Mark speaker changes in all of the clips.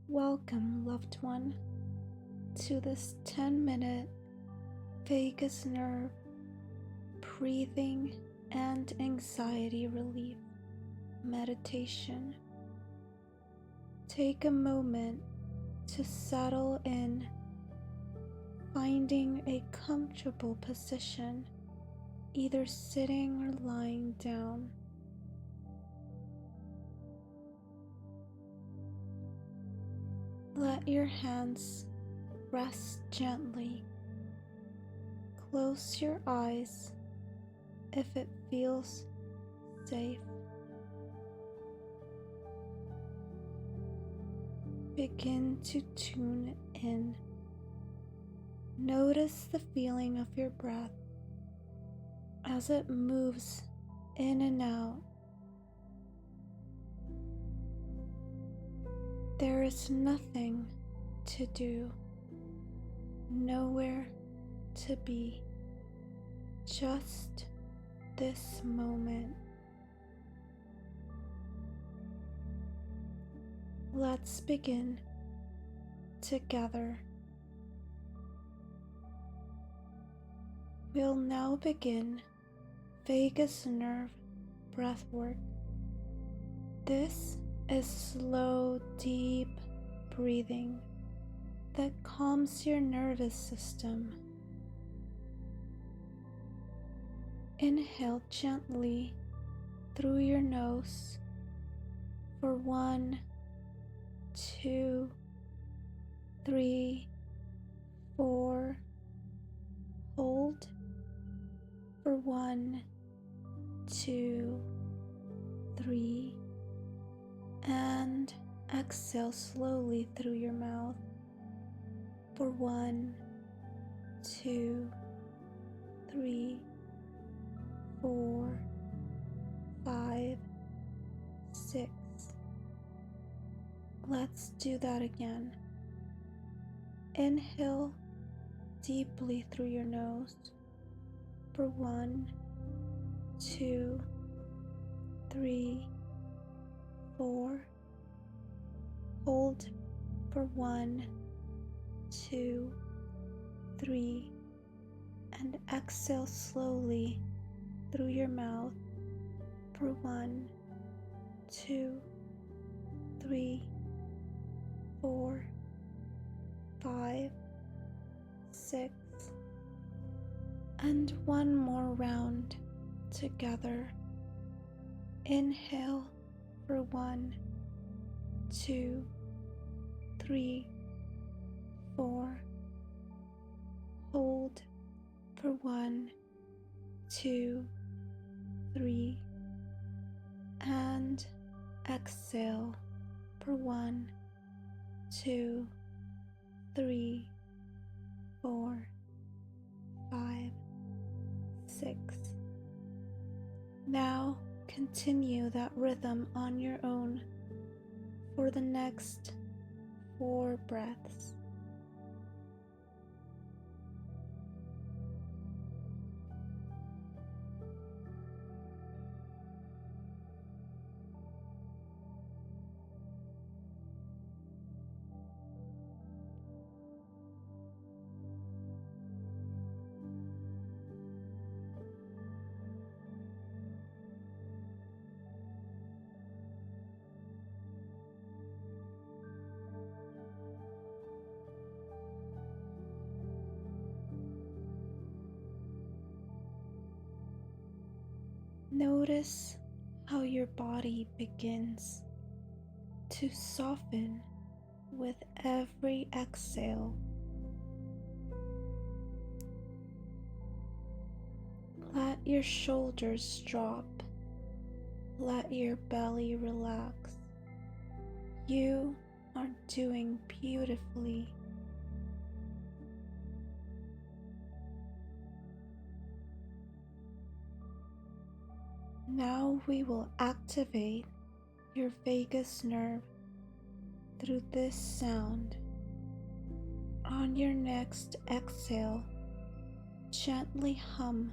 Speaker 1: Welcome, loved one, to this 10-minute vagus nerve breathing and anxiety relief meditation. Take a moment to settle in, finding a comfortable position, either sitting or lying down. Let your hands rest gently. Close your eyes if it feels safe. Begin to tune in. Notice the feeling of your breath as it moves in and out. There is nothing to do, nowhere to be, just this moment. Let's begin together. We'll now begin vagus nerve breath work. This is slow, deep breathing that calms your nervous system. Inhale gently through your nose for 1, 2, 3, 4. Hold for 1, 2, 3. And exhale slowly through your mouth for 1, 2, 3, 4, 5, 6. Let's do that again. Inhale deeply through your nose for 1, 2, 3, 4. Hold for 1, 2, 3, and exhale slowly through your mouth for 1, 2, 3, 4, 5, 6, and one more round together. Inhale for 1, 2, 3, 4. Hold for 1, 2, 3, and exhale for 1, 2, 3, 4, 5, 6. Now continue that rhythm on your own for the next 4 breaths. Notice how your body begins to soften with every exhale. Let your shoulders drop. Let your belly relax. You are doing beautifully. Now we will activate your vagus nerve through this sound. On your next exhale, gently hum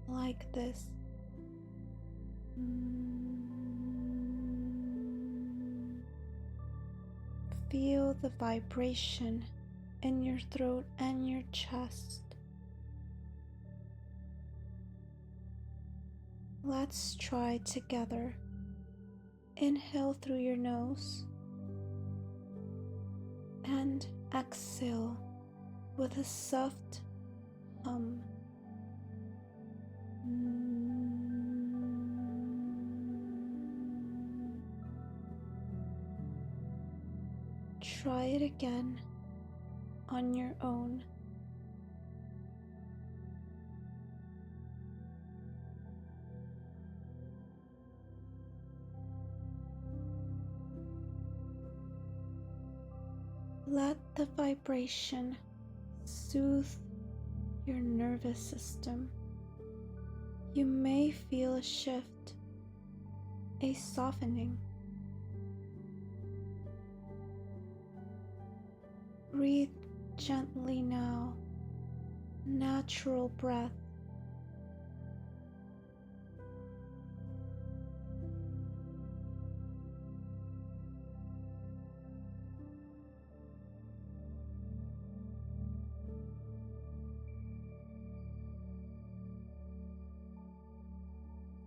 Speaker 1: like this. Feel the vibration in your throat and your chest. Let's try together. Inhale through your nose and exhale with a soft hum. Try it again on your own. Let the vibration soothe your nervous system. You may feel a shift, a softening. Breathe gently now, natural breath.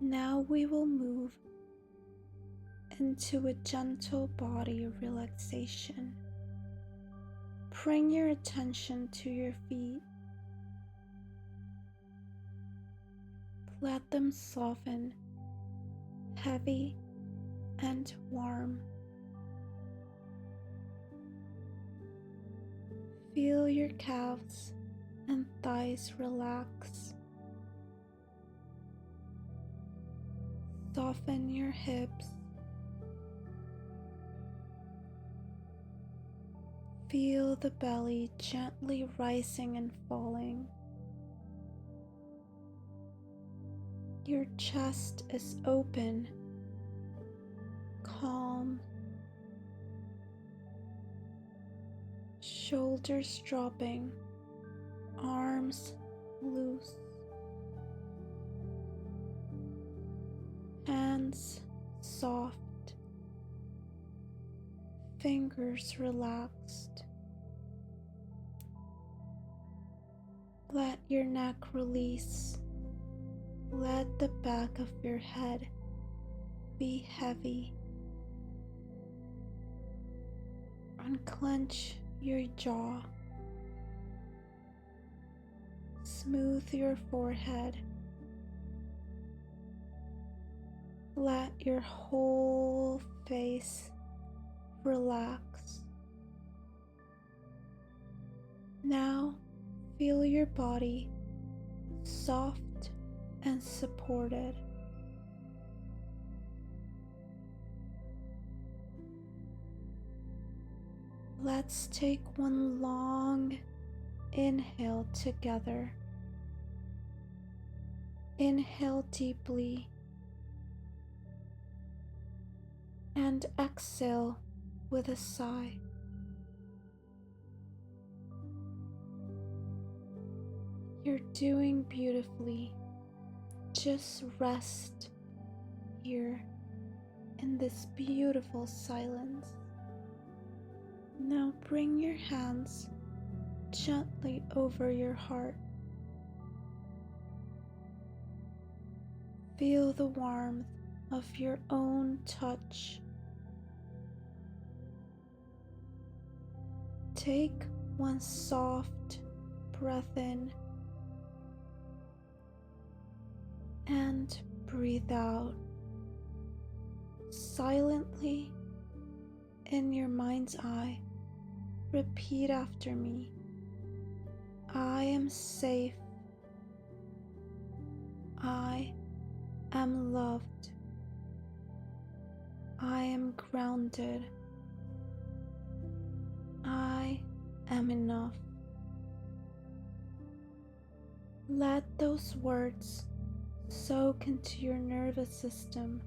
Speaker 1: Now we will move into a gentle body relaxation. Bring your attention to your feet. Let them soften, heavy and warm. Feel your calves and thighs relax. Soften your hips. Feel the belly gently rising and falling. Your chest is open, calm. Shoulders dropping, arms loose. Hands soft, fingers relaxed. Let your neck release. Let the back of your head be heavy. Unclench your jaw. Smooth your forehead. Let your whole face relax. Now feel your body soft and supported. Let's take one long inhale together. Inhale deeply and exhale with a sigh. You're doing beautifully. Just rest here in this beautiful silence. Now bring your hands gently over your heart. Feel the warmth of your own touch. Take one soft breath in and breathe out. Silently, in your mind's eye, repeat after me. I am safe. I am loved. I am grounded. I am enough. Let those words soak into your nervous system.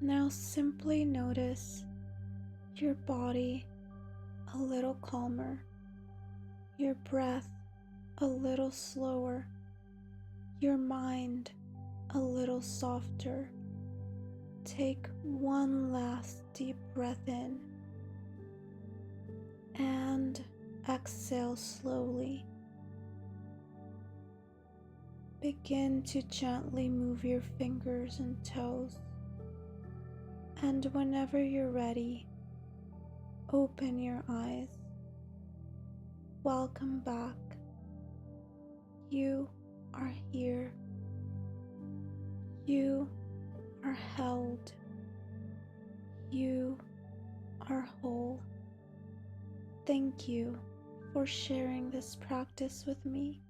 Speaker 1: Now simply notice your body a little calmer, your breath a little slower, your mind a little softer. Take one last deep breath in and exhale slowly. Begin to gently move your fingers and toes, and whenever you're ready, open your eyes. Welcome back. You are here. You are held. You are whole. Thank you for sharing this practice with me.